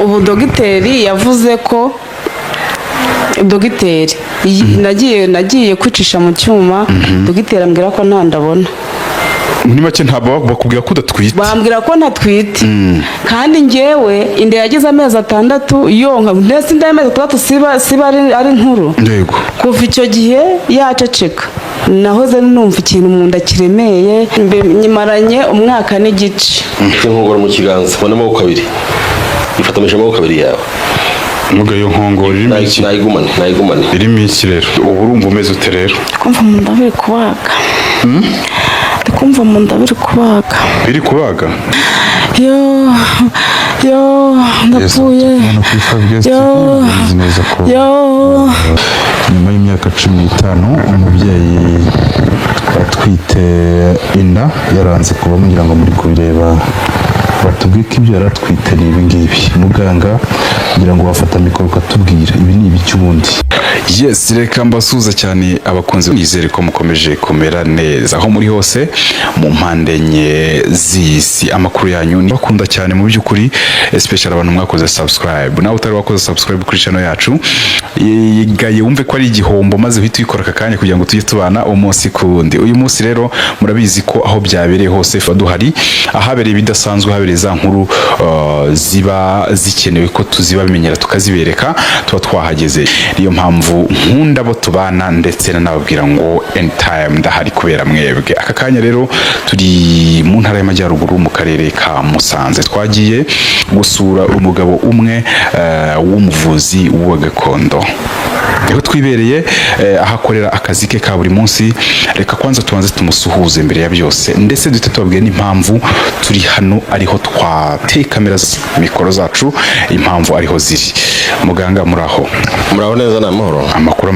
ubu dogiteri yavuze ko nagiye kwicisha mu cyuma dogiteri ambwira ko nta ndabona. Muri make ntabwo bakubwira ko udatwite? Bambwira ko ntatwite kandi njyewe inda yagize amezi 6 yonka ndetse inda y'amezi 6 siba ari nkuru. Yego. Kuva icyo gihe yaceceka nahoze numva ikintu mu nda kiremeye nyimaranye umwaka n'igice. Inkongoro mu kiganza ubona amaboko abiri ifatamije amaboko abiri yawe. Nuga iyo nkongoro irimo iki? Nayigumane irimo iki rero? Ubu urumva umeze ute rero? Kumva mu nda biri kubaga. Kumva mu nda biri kubaga. Biri kubaga? Yo ndapfuye. Nyuma y'imyaka 15 umubyeyi atwite inda yaranze kuba mugira ngo muri kubireba batubwiye ko ibyo yaratwite ni ibi ngibi. Muganga kugira ngo bafata mikoro katubwira ibi ni ibiki ubundi. Yes, reka mbasuza cyane abakunzi, nizere ko mukomeje kumera neza aho muri hose mu mpande enye z'isi. Amakuru yanyu ni bakunda cyane mu by'ukuri, especially abantu mwakoze subscribe. Nawe utari wakoze subscribe kuri channel yacu, yigaye wumve ko ari igihombo maze uhita uyikora akanya kugira ngo tujye tubana umunsi kundi. Uyu munsi rero murabizi ko aho byabereye hose duhari, ahabereye bidasanzwe, habereye za nkuru ziba zikenewe ko tuzibabimenyera tukazibereka, tuba twahageze. Niyo mpamvu nkunda bo tubana ndetse nanababwira ngo anytime ndahari kubera mwebwe. Aka kanya rero turi mu ntara y'Amajyaruguru mu karere ka Musanze, twagiye gusura umugabo umwe w'umuvuzi wa gakondo. Niho twibereye ahakorera akazi ke ka buri munsi. Reka kwanza tubanze tumusuhuze mbere ya byose, ndetse duhite tubabwira n'impamvu turi hano, ariho twateye kamera mikoro zacu, impamvu ariho ziri. Muganga muraho? Muraho neza n'amahoro. Amakuru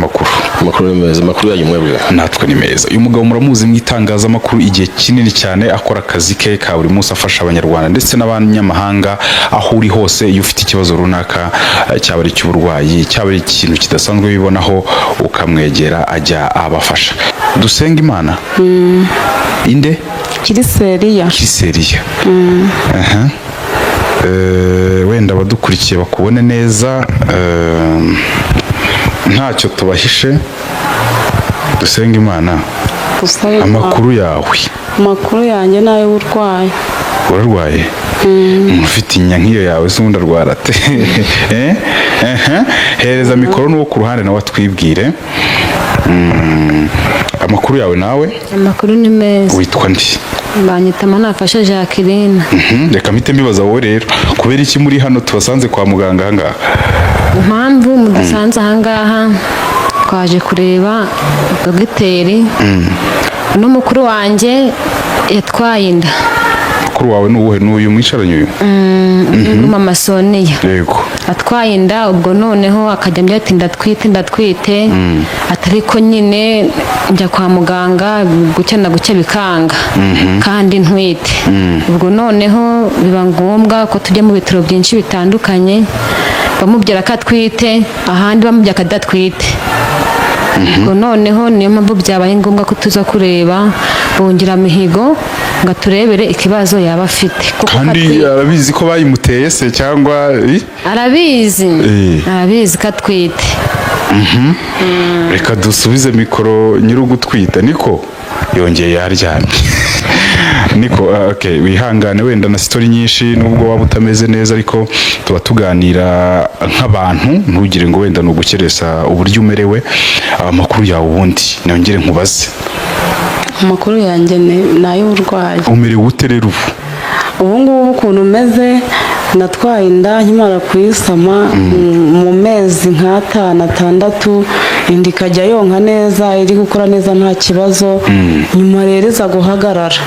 ni meza. Amakuru yanyu mwebwe? Natwe ni meza. Uyu mugabo muramuzi mu itangazamakuru igihe kinini cyane, akora akazi ke ka buri munsi afasha abanyarwanda ndetse n'abanyamahanga aho uri hose. Iyo ufite ikibazo runaka, cyaba ari cy'uburwayi, cyaba ari ikintu kidasanzwe bibonaho, ukamwegera ajya abafasha. Dusenga Imana. Inde? Kiriseriya. Wenda abadukurikiye bakubone neza, ntacyo tubahishe. Dusenga Imana. Amakuru yawe? Amakuru yanjye nayo urwaye. Urarwaye? Ufite inya nk'iyo yawe se undi arwara ate? Hereza mikoro n'uwo ku ruhande nawe atwibwire. Amakuru yawe nawe? Amakuru ni meza. Witwa ndi? Banyita Manafasha Jacqueline. Reka mpite mbibaza wowe rero, kubera iki muri hano tubasanze kwa muganga ahangaha? Impamvu mudusanze ahangaha, twaje kureba dogiteri n'umukuru wanjye yatwaye inda. Mukuru wawe ni uwuhe? N'uyu mwicaranye uyu? Mama Sonia. Yego. Atwaye inda, ubwo noneho akajya mbya ati ndatwite atariko nyine njya kwa muganga gucya bikanga kandi ntwite. Ubwo noneho biba ngombwa ko tujya mu bitaro byinshi bitandukanye, bamubwira ko atwite, ahandi bamubwira ko adatwite. Ubwo noneho niyo mpamvu byabaye ngombwa ko tuza kureba bongera mihigo ngo turebere ikibazo yaba afite. Kandi arabizi ko bayimuteye se cyangwa? Arabizi ko atwite. Reka dusubize mikoro nyir'ugutwita. Niko yongeye yaryamye. Niko okay, wihangane wenda na story nyinshi nubwo waba utameze neza, ariko tuba tuganira nk'abantu, ntugire ngo wenda nugukeresa uburyo umerewe. Amakuru yawe ubundi nongere nkubaze. Amakuru yanjye nayo urwaye. Umerewe ute rero ubu ngubu ukuntu umeze? Natwaye inda nkimara kuyisama mu mezi nk'5-6, inda ikajya yonka neza, iri gukora neza nta kibazo, nyuma rero iza guhagarara.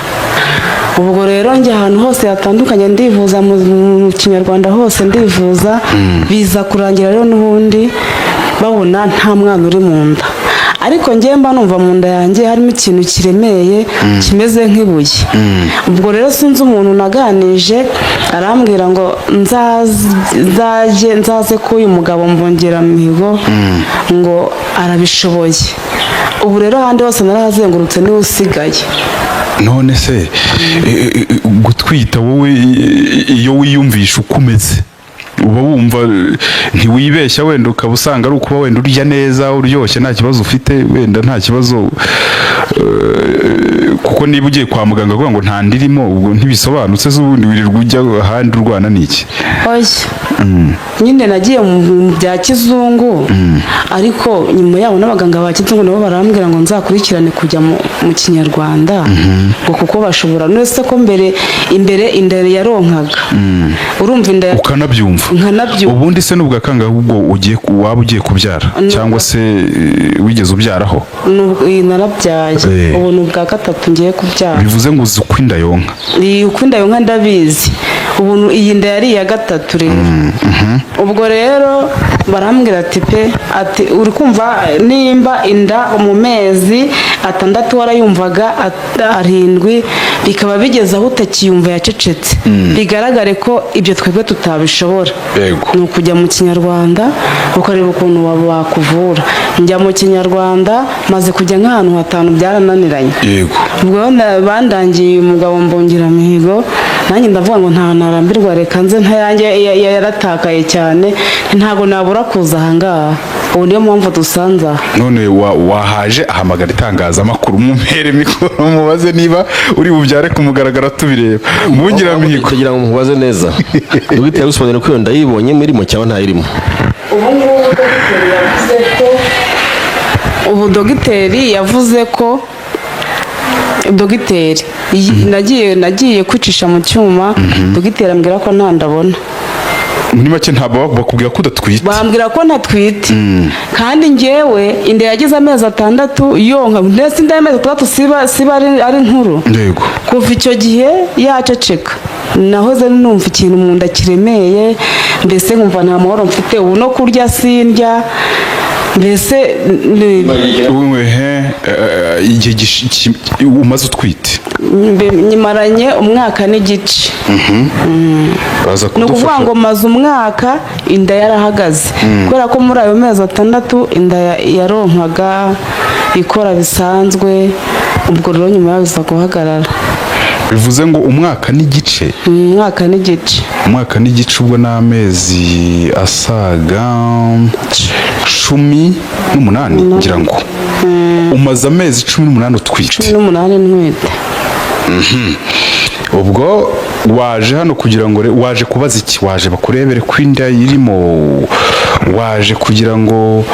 Ubwo rero njye ahantu hose hatandukanye ndivuza, mu Kinyarwanda hose ndivuza, biza kurangira rero n'ubundi babona nta mwana uri mu nda. Ariko njye mba numva mu nda yanjye harimo ikintu kiremeye kimeze nk'ibuye. Ubwo rero sinzi umuntu naganije arambwira ngo nzaze ko uyu mugabo mbongera mihigo ngo arabishoboye. Ubu rero ahandi hose narahazengurutse niwe usigaye. None se gutwita wowe iyo wiyumvisha uko umeze uba wumva ntiwibeshya wenda ukaba usanga ari ukuba wenda urya neza uryoshye nta kibazo ufite wenda nta kibazo kuko niba ugiye kwa muganga kuvuga ngo nta ndirimo ubwo ntibisobanutse z'ubundi wirirwa ujya ahandi urwana n'iki oya nyine nagiye mu bya kizungu ariko nyuma yaho n'abaganga ba kizungu nabo barambwira ngo nzakurikirane kujya mu kinyarwanda ngo kuko bashobora nese ko imbere inda yaronkaga urumva inda ukanabyumva nkanabyumva ubundi se n'ubwa kangahe ubwo waba ugiye kubyara cyangwa se wigeze ubyaraho narabyaye ubu ni ubwa gatatu ngiye kubyara bivuze ngo uzi uko inda yonka uko inda yonka ndabizi ubu iyi nda yari iya gatatu rero ubwo rero barambwira ati uri kumva nimba inda mu mezi 6 warayumvaga 7 bikaba bigeze aho utakiyumva yacecetse bigaragare ko ibyo twebwe tutabishobora ni ukujya mu kinyarwanda ukareba ukuntu bakuvura njya mu kinyarwanda maze kujya nk'ahantu 5 byarananiranye ubwo bandangiye umugabo Mbungiramihigo nanjye ndavuga ngo nta narambirwa reka nze ntayange yaratakaye cyane ntago nabura kuza ahangaha ubu niyo mpamvu dusanze aha none wahaje ahamagara itangazamakuru mumpere mikoro mubaze niba uri bubyare kumugaragara tubireba Mbungiramihigo kugira ngo mubaze neza dogiteri yagusobanurira ko iyo ndayibonye murimo cyangwa ntayirimo ubu dogiteri yavuze ko dogiteri nagiye kwicisha mu cyuma dogiteri ambwira ko nta ndabona muri make ntabwo bakubwira ko udatwite bambwira ko ntatwite kandi njyewe inda yagize amezi 6 yonka ndetse inda y'amezi 6 siba ari nkuru kuva icyo gihe yaceceka nahoze numva ikintu mu nda kiremeye mbese nkumva nta mahoro mfite ubu no kurya sindya mbese igihe umaze utwite nyimaranye umwaka n'igice ni ukuvuga ngo maze umwaka inda yarahagaze kubera ko muri ayo mezi 6 inda yaronkaga ikora bisanzwe ubwo rero nyuma yabiza guhagarara bivuze ngo umwaka n'igice umwaka n'igice ubwo n'amezi asaga 18 ngira ngo umaze amezi 18 utwite 18 ntwite ubwo waje hano kugira ngo waje kubaza iki waje bakurebere ko inda irimo waje kugira ngo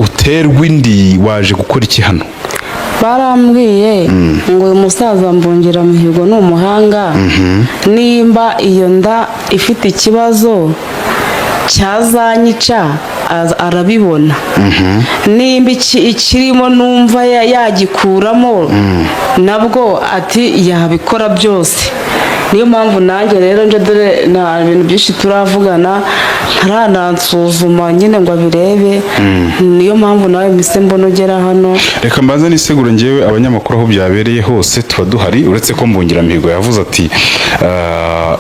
uterwe indi waje gukora iki hano barambwiye ngo uyu musaza Mbungiramihigo ni umuhanga nimba iyo nda ifite ikibazo cyazanyica arabibona nimba ikirimo numva yagikuramo nabwo ati yabikora byose niyo mpamvu nanjye rero nje dore nta bintu byinshi turavugana ntaranansuzuma nyine ngo abirebe niyo mpamvu nawe mise mbona ugera hano reka mbanze nisegure ngewe abanyamakuru aho byabereye hose tuba duhari uretse ko Mbungiramihigo yavuze ati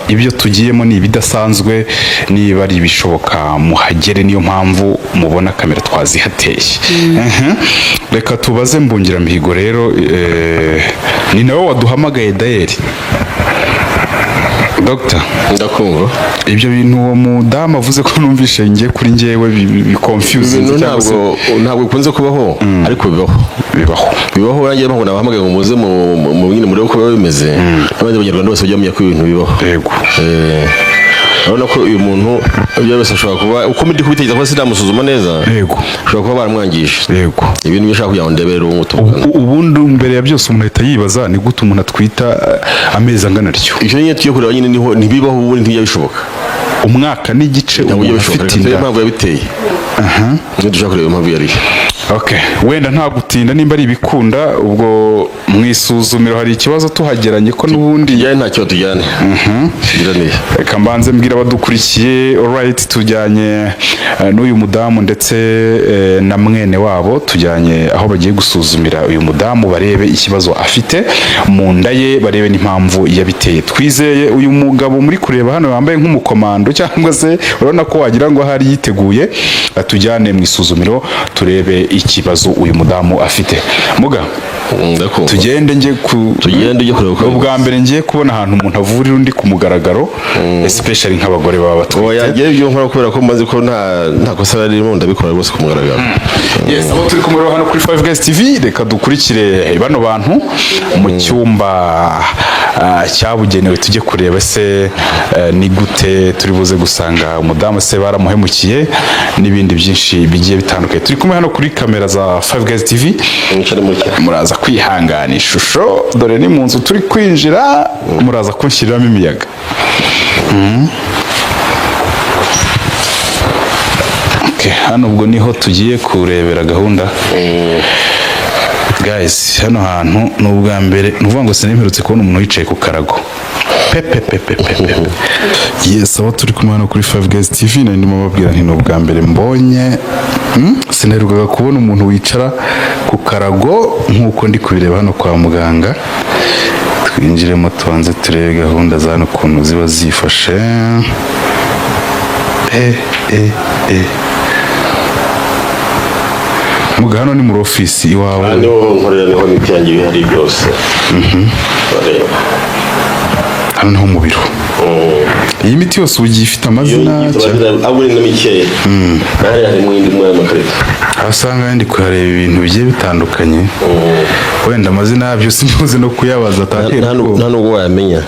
ibyo tugiyemo ni ibidasanzwe niba ari ibishoboka muhagere niyo mpamvu mubona kamera twazihateye reka tubaze Mbungiramihigo rero ni nawe waduhamagaye dayeri Dr. Ndakumva ibyo bintu uwo mudamu avuze ko numvishe ngiye kuri ngewe biconfuse ntabwo bikunze kubaho ariko bibaho nanjye mpamvu nabahamagaye ngo muze mu nyine muri uko bimeze n'abandi banyarwanda bose bajya bamenya ko ibintu bibaho urabona ko uyu muntu ibyo byose ashobora kuba uko ndi kubitekereza ko sinamusuzuma neza ashobora kuba baramwangije ibintu bishaka kugira ngo ndebere uwo mutugana ubundi mbere ya byose umuntu ahita yibaza ni gute umuntu atwita amezi angana atyo icyo nyine tugiye kureba nyine ntibibaho ubundi ntibijya bishoboka umwaka n'igice umuntu afite inda impamvu yabiteye niyo dushaka kureba impamvu yariyo wenda nta gutinda nimba ari ibikunda ubwo mu isuzumiro hari ikibazo tuhageranye ko n'ubundi nta kibazo tujyane reka mbanze mbwira abadukurikiye alright tujyanye n'uyu mudamu ndetse na mwene wabo tujyanye aho bagiye gusuzumira uyu mudamu barebe ikibazo afite mu nda ye barebe n'impamvu yabiteye twizeye uyu mugabo muri kureba hano wambaye nk'umukomando cyangwa se urabona ko wagira ngo ahari yiteguye tujyane mu isuzumiro turebe ikibazo uyu mudamu afite muga tugende njye ujye kureba uko ubwa mbere ngiye kubona ahantu umuntu avurira undi ku mugaragaro especially nk'abagore baba batwite. oya ngiye ibyo nkora kubera ko maze ko nta kosa ririmo ndabikora rwose ku mugaragaro. Yes, abo turi kumwe hano kuri 5 Guys TV, reka dukurikire bano bantu mu cyumba cyabugenewe tujye kureba se ni gute turi buze gusanga umudamu se baramuhemukiye n'ibindi byinshi bigiye bitandukanye. Turi kumwe hano kuri kamera za 5 Guys TV, muraza kwihangana ishusho dore ni mu nzu turi kwinjira, muraza kunshyiriramo imiyaga. Hano ubwo niho tugiye kurebera gahunda. Guys, hano hantu ni ubwa mbere nuvuga ngo sinimperutse kubona umuntu wicaye ku karago. Yes, abo turi kumwe hano kuri 5 Guys TV nari ndimo babwira nti ni ubwa mbere mbonye sinaherukaga kubona umuntu wicara ku karago nk'uko ndi kubireba hano kwa muganga. Twinjiremo tubanze turebe gahunda za hano ukuntu ziba zifashe. Muga hano ni muri ofisi iwawe. Hano nkorera niho n'ibyanjye bihari byose. Hano niho mu biro. Iyi miti yose ugiye ifite amazina cyangwa abo ni mikeya. Nari hari mu indi mu makarita. Abasanga ndi kuhareba ibintu bigiye bitandukanye. Wenda amazina yabyo sinzi no kuyabaza nta nubwo wayamenya.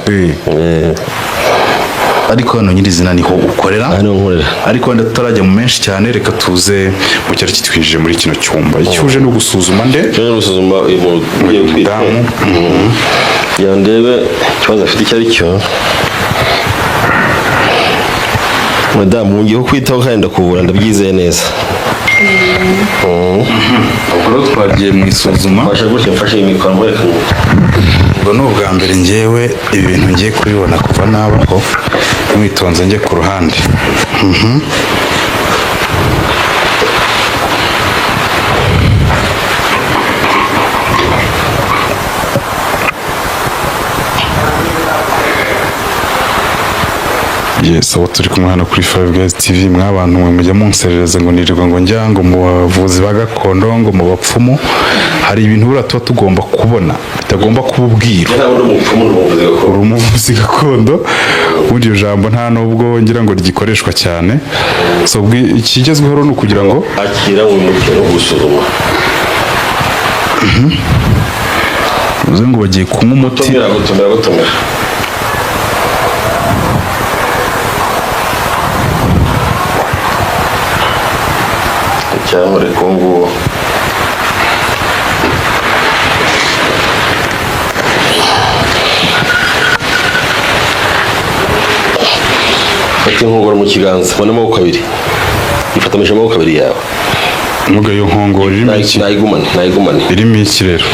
Ariko hano nyirizina niho ukorera. Hano nkorera. Ariko wenda tutarajya mu menshi cyane, reka tuze mu cyari kitwije muri kino cyumba. Icyuje no gusuzuma nde? No gusuzuma ugiye kwita. Yandebe ikibazo afite icyo ari cyo. Madamu ngiye kwitaho kandi ndakuvura ndabyizeye neza. Ubwo twagiye mu isuzuma. Basha gutya mfashe imikoro mwereka. Ubwo ni ubwa mbere ngewe ibintu ngiye kubibona kuva nabaho, mwitonze njye ku ruhande. Yes, abo turi kumwe hano kuri 5 Guys TV, mwabantu mwe mujya munserereza ngo nirirwa ngo njya ngo mu bavuzi ba gakondo ngo mu bapfumu, hari ibintu bura tuba tugomba kubona bitagomba kububwira. Uri umuvuzi gakondo, ubundi iyo jambo nta nubwo ngira ngo rigikoreshwa cyane. So ikigezweho ni ukugira ngo akira umuti no gusuzuma. uze ngo bagiye kunywa umuti. Gutumira. Cyamure kungu fata inkongoro mu kiganza mbona amaboko abiri ifatamisha amaboko abiri yawe. Muga iyo nkongoro irimo iki? Nayigumane irimo iki rero?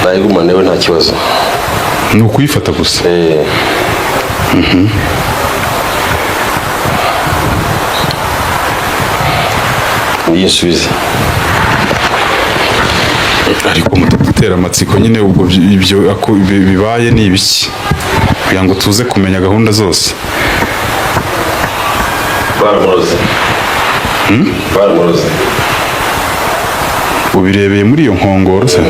Nayigumane we nta kibazo, ni ukuyifata gusa. Yisubize. Ariko mutagutera amatsiko nyine, ubwo ibyo bibaye ni ibiki kugira ngo tuze kumenya gahunda zose. Baramuroze. Ubirebeye muri iyo nkongoro se?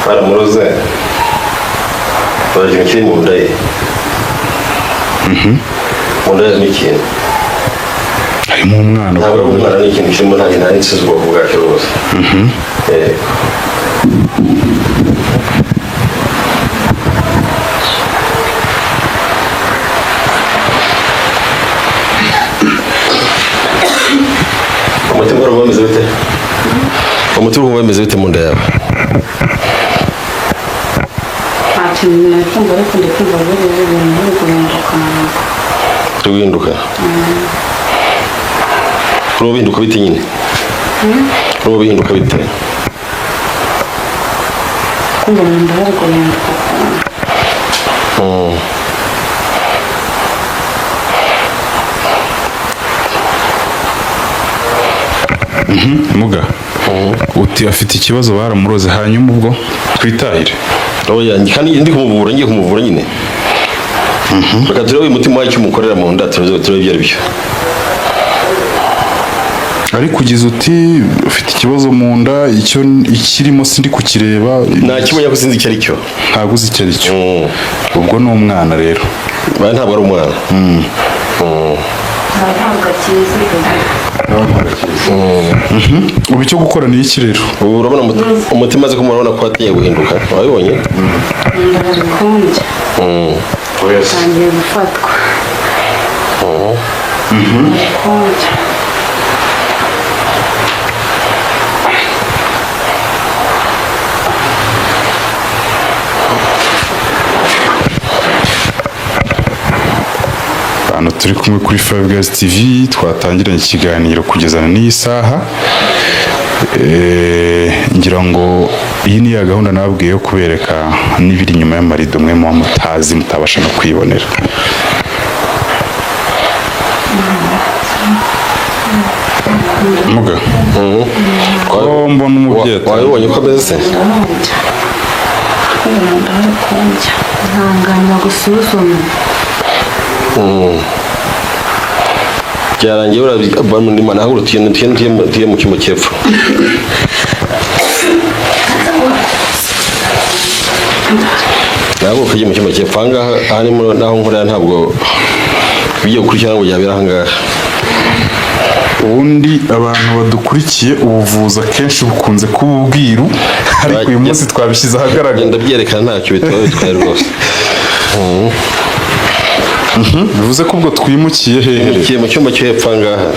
Baramuroze. Baraje kiri mu nda ye. Mu nda ni ikintu. Harimo umwana. Ntabwo umwana ni ikintu kirimo nta n'insizi ubwoko bwacyo rwose. Umutima wari umeze bite? Umutima wari umeze bite mu nda yawe? Nta kintu nakumva ariko ndikumva biri guhinduka. Urimo bihinduka bite nyine? Urimo bihinduka bite? Kumva mu nda hari guhinduka. Muga uti afite ikibazo baramuroze, hanyuma ubwo twitahire. Oya kandi ngiye kumuvura nyine. Reka turebe umutima wacyo umukorera mu nda turebe ibyo ari byo. ariko ugize uti ufite ikibazo mu nda icyo ikirimo sindi kukireba nakibonye ko sinzi icyo ari cyo ntabwo uzi icyo ari cyo ubwo ni umwana rero ntabwo ari umwana ubu icyo gukora ni iki rero ubu urabona umutima azi ko murabona ko wagiye guhinduka wabibonye bari kundya batangiye gufatwa bari kundya hano turi kumwe kuri Five Guys TV twatangiranye ikiganiro kugezana n'iyi saha ngira ngo iyi ni ya gahunda nababwiye yo kubereka n'ibiri inyuma y'amarido mwe muba mutazi mutabasha no kwibonera muga ko mbona umubyeyi wabibonye ko ameze bari kundya ntanganya gusuzuma byarangiye urabona nahaguru tuye mu cyumba cy'epfo ntabwo kujya mu cyumba cy'epfo ahangaha harimo naho nkorera ntabwo bigiye gukurikirana ngo byabera ahangaha ubundi abantu badukurikiye ubuvuzi akenshi bukunze kuba ubwiru ariko uyu munsi twabishyize ahagaragara genda byerekana ntacyo bitwaye rwose bivuze ko ubwo twimukiye hehe mu cyumba cyo hepfo ahangaha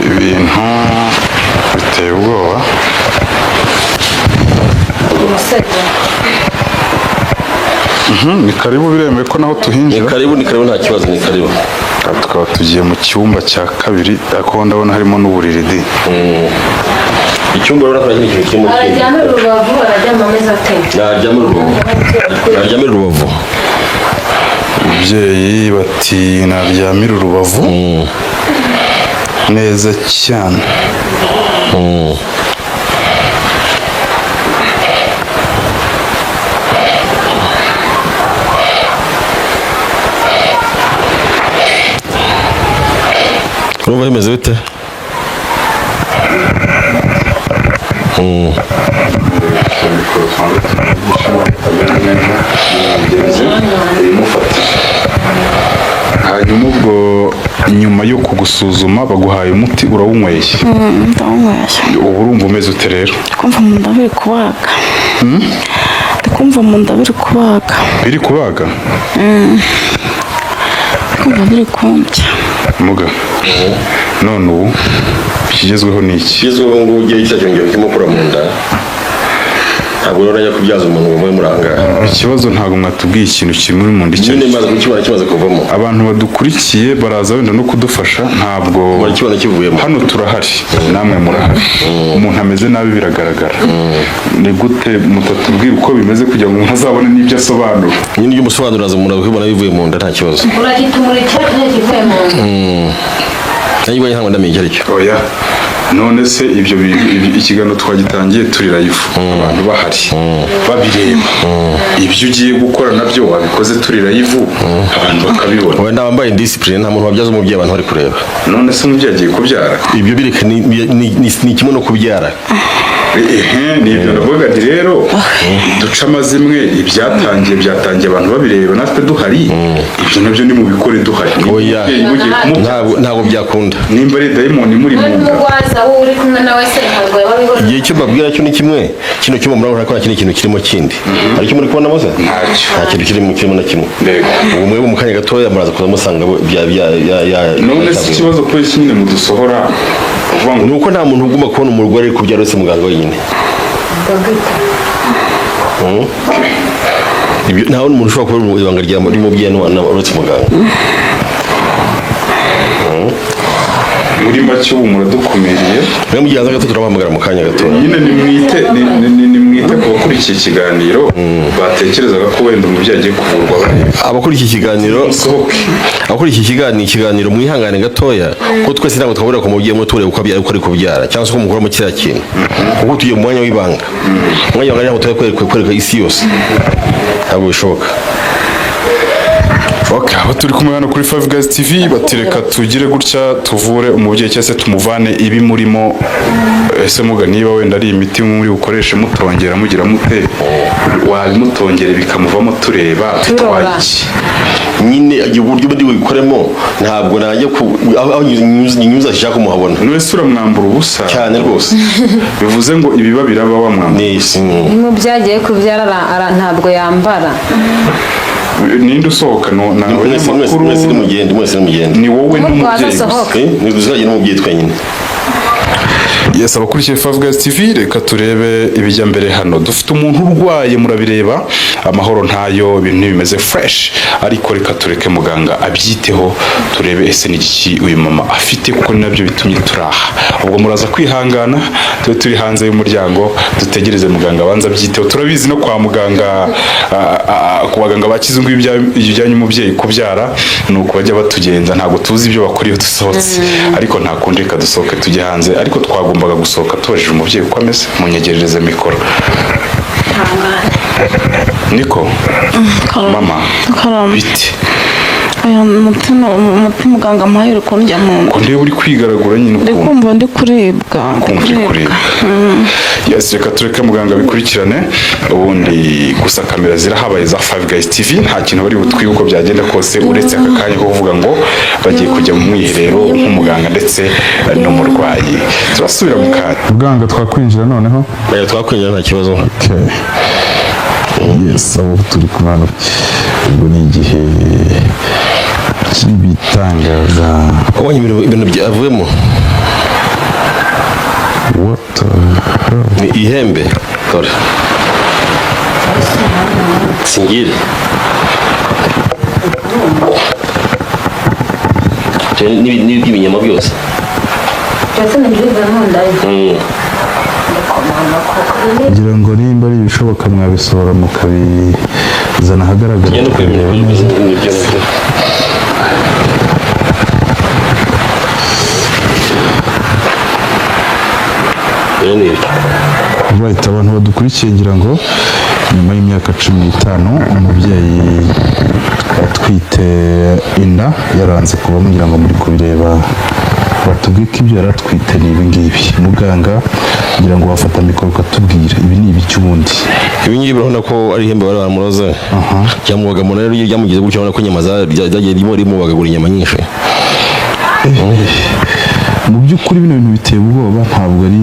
ibintu biteye ubwoba ni karibu biremewe ko naho tuhinjira ni karibu nta kibazo ni karibu tukaba tugiye mu cyumba cya kabiri ariko ndabona harimo n'uburiri di icyumba urabona ko ari ikintu kirimo araryamira urubavu araryama ameze ate naryamira urubavu ababyeyi bati naryamira urubavu neza cyane urumva bimeze bite hanyuma ubwo nyuma yo kugusuzuma baguhaye umuti urawunyweye ndawunyweye ubu urumva umeze ute rero kumva mu nda biri kubaga kumva mu nda biri kubaga biri kubaga kumva biri kundya muga none ubu ikigezweho ni iki ikigezweho ngo ugire icyo cyongera kirimo kura mu nda ntabwo rero najya kubyaza umuntu ngo mube murangara ikibazo ntabwo mwatubwiye ikintu kimwe mu nda icyo nyine maze kukibona kimaze kuvamo abantu badukurikiye baraza wenda no kudufasha ntabwo barakibona kivuyemo hano turahari namwe murahari umuntu ameze nabi biragaragara ni gute mutatubwira uko bimeze kugira ngo umuntu azabone n'ibyo asobanura nyine ibyo umusobanurira umuntu akabibona bivuye mu nda nta kibazo uragitumurikira kivuye mu nda nanjye ubonye ntabwo ndamenye icyo ari cyo oya none se ibyo ikiganiro twagitangiye turi live abantu bahari babireba ibyo ugiye gukora nabyo wabikoze turi live abantu bakabibona wenda wambaye indiscipline nta muntu wabyaza umubyeyi abantu bari kureba none se umubyeyi agiye kubyara ibyo bireka ni kimwe no kubyara ni ibyo ndavuga nti rero duca amazimwe byatangiye abantu babireba natwe duhari ibyo nabyo ni mu bikore duhari oya ntabwo byakunda nimba ari dayimoni muri mu nda wowe uri kumwe nawe se ntabwo yababibona igihe cyo mbabwira cyo ni kimwe kino cyuma murabona ko nta kindi kintu kirimo kindi hari icyo muri kubona maze nta kintu kirimo na kimwe ubu mwebwe mu kanya gatoya muraza kuza musanga none se ikibazo ko nyine mudusohora ni uko nta muntu ugomba kubona umurwayi ari kubyara uretse muganga wenyine nta wundi muntu ushobora kubona ibanga ry'umubyeyi uretse muganga muri make ubu muradukumiriye rero mu gihe gato turabahamagara mu kanya gato nyine nimwite ku bakurikiye ikiganiro batekerezaga ko wenda umubyeyi agiye kuvurwa bareba abakurikiye ikiganiro mwihangane gatoya ko twese ntabwo twahurira ku mubyeyi umwe tureba uko ari kubyara cyangwa se ko mukuramo kiriya kintu kuko tugiye mu mwanya w'ibanga umwanya w'ibanga ntabwo tuba kwereka isi yose ntabwo bishoboka Okay, aba turi kumwe hano kuri Five Guys TV batireka tugire gutya tuvure umubyeyi cyangwa se tumuvane ibi murimo. Ese muga niba wenda ari imiti muri bukoreshe mutongera mugira mute wabimutongere bikamuvamo tureba tutwaye iki nyine uburyo ndi bubikoremo ntabwo najya aho nyuza ashaka kumuhabona. Wese uramwambura ubusa cyane rwose. Bivuze ngo ibiba biraba wamwambura. Mu byagiye kubyara ntabwo yambara. Ninde usohoka no nawe mwese mugende ni wowe n'umubyeyi ni tuzajya n'umubyeyi twenyine. Yes, abakurikiye Five Guys TV reka turebe ibijya mbere hano. Dufite umuntu urwaye murabireba amahoro ntayo ibintu bimeze fresh ariko reka tureke muganga abyiteho turebe ese n'iki uyu mama afite kuko nabyo bitumye turaha. Ubwo muraza kwihangana turi hanze y'umuryango dutegereze muganga abanza abyiteho. Turabizi no kwa muganga ku baganga bakizungu ibijyanye umubyeyi kubyara nuko bajya batugenza ntago tuzi ibyo bakuriye dusohotse ariko nta kundi reka dusohoke tujye hanze ariko twagombaga gusohoka tubajije umubyeyi uko ameze munyegereze mikoro. Niko mama biti aya mutima muganga mpaye kundya mu ko ndebe uri kwigaragura nyine uko ndikumva ndi kuribwa yes reka tureke muganga bikurikirane ubundi gusa kamera zirahabaye za Five Guys TV nta kintu bari butwiye uko byagenda kose uretse aka kanya ko kuvuga ngo bagiye kujya mu mwiherero nk'umuganga ndetse n'umurwayi. Turasubira mu kanya muganga twakwinjira noneho twakwinjira nta kibazo. Okay. Yes, abo turi kumana ubwo ni igihe cy'ibitangaza. Wabonye ibintu byavuyemo what ni ihembe dore singire n'iby'ibinyama byose ngira ngo nimba ari ibishoboka mwabisohora mukabizana ahagaragara right. Abantu badukurikiye ngira ngo nyuma y'imyaka 15 umubyeyi atwite inda yaranze kuba mugira ngo muri kubireba batubwiye ko ibyo yaratwite ni ibi ngibi. Muganga ngira ngo wafata mikoro ukatubwira ibi ni ibiki ubundi. Ibi ngibi urabona ko ari ihembe bari bamuroza cyamubaga mu rero ryamugeze gutyo urabona ko inyama zagiye rimubagagura inyama nyinshi. Mu by'ukuri bino bintu biteye ubwoba ntabwo ari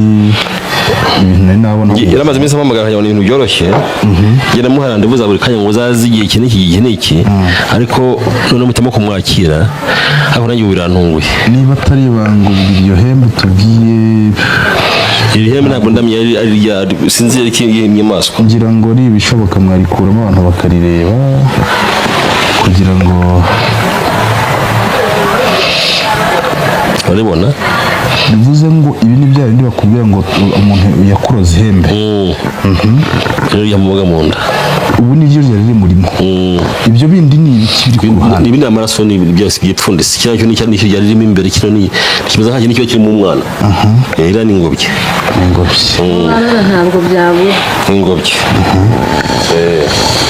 ibintu nari nabona. Yaramaze iminsi amamagara nkajya ibintu byoroshye ngenda muhana ndibuza buri kanya ngo uzazi igihe n'iki ariko none mutemo kumwakira aho nanjye birantunguye. Niba atari ibanga iryo hembe tubwiye iri hembe ntabwo ndamye ari sinzi iki inyamaswa kugira ngo ari ibishoboka mwarikuramo abantu bakarireba kugira ngo urabona bivuze ngo ibi ni bya bindi bakubwira ngo umuntu yakuroze ihembe rero yamubaga mu nda ubu niryo ryari riri murimo ibyo bindi ni ibiki biri ku ruhande ibi ni amaraso ni byose byipfundise cyane n'icyo ryari ririmo imbere kino ni kimeze nk'aho nicyo kiri mu mwana era ni ingobyi ntabwo byabuye ingobyi.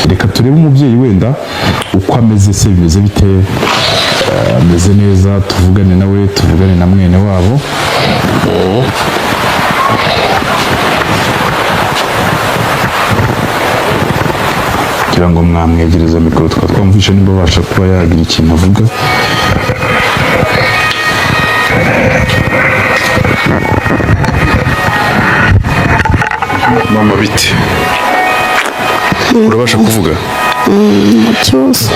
Reka turebe umubyeyi wenda uko ameze se bimeze bite ameze neza tuvugane nawe tuvugane na mwene wabo. Kugira ngo mwamwegereza mikoro twamvisha nimba babasha kuba yagira ikintu avuga. mama biti urabasha kuvuga cyose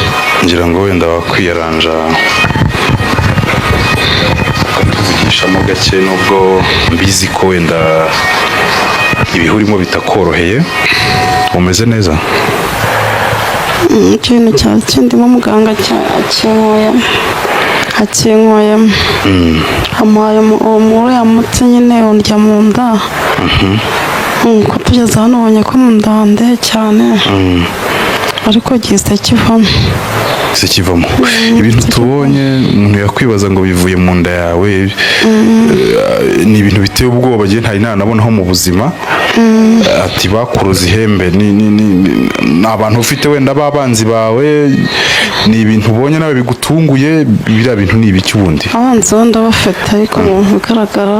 ngira ngo wenda wakwiyaranja ukatuvugishamo gake nubwo mbizi ko wenda ibihurimo bitakoroheye. Umeze neza ikintu cya kindimo muganga akinkoyemo amuhaye muri ya mutsi nyine undya mu nda ko tugeze hano ubonye ko mu nda handeye cyane ariko gihise kivamo ibintu tubonye umuntu yakwibaza ngo bivuye mu nda yawe ni ibintu biteye ubwoba gihe ntari nanabonaho mu buzima ati bakuroza ihembe ni abantu ufite wenda b'abanzi bawe, ni ibintu ubonye nawe bigutunguye, biriya bintu ni ibiki ubundi? abanzi bo ndabafite ariko mu bigaragara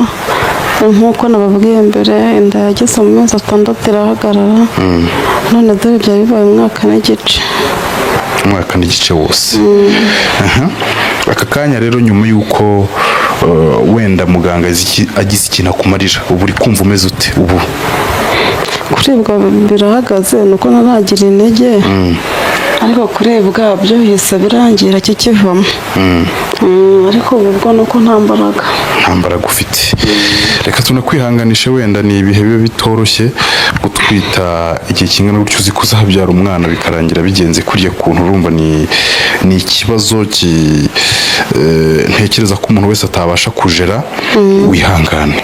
nk'uko nababwiye mbere, inda yageze mu mezi 6 irahagarara, none dore byari bibaye umwaka n'igice wose. Aka kanya rero nyuma y'uko wenda muganga agize ikintu akumarira, ubu uri kumva umeze ute ubu? kuribwa birahagaze, nuko ntaragira intege, ariko kuribwa byo hise birangira kikivamo. Ariko ubwo nuko nta mbaraga ufite. Reka tunakwihanganishe, wenda ni ibihe biba bitoroshye gutwita igihe kingana gutyo, uzi kuzabyara umwana bikarangira bigenze kuriya kuntu, urumva ni ikibazo ntekereza ko umuntu wese atabasha kujera. Wihangane.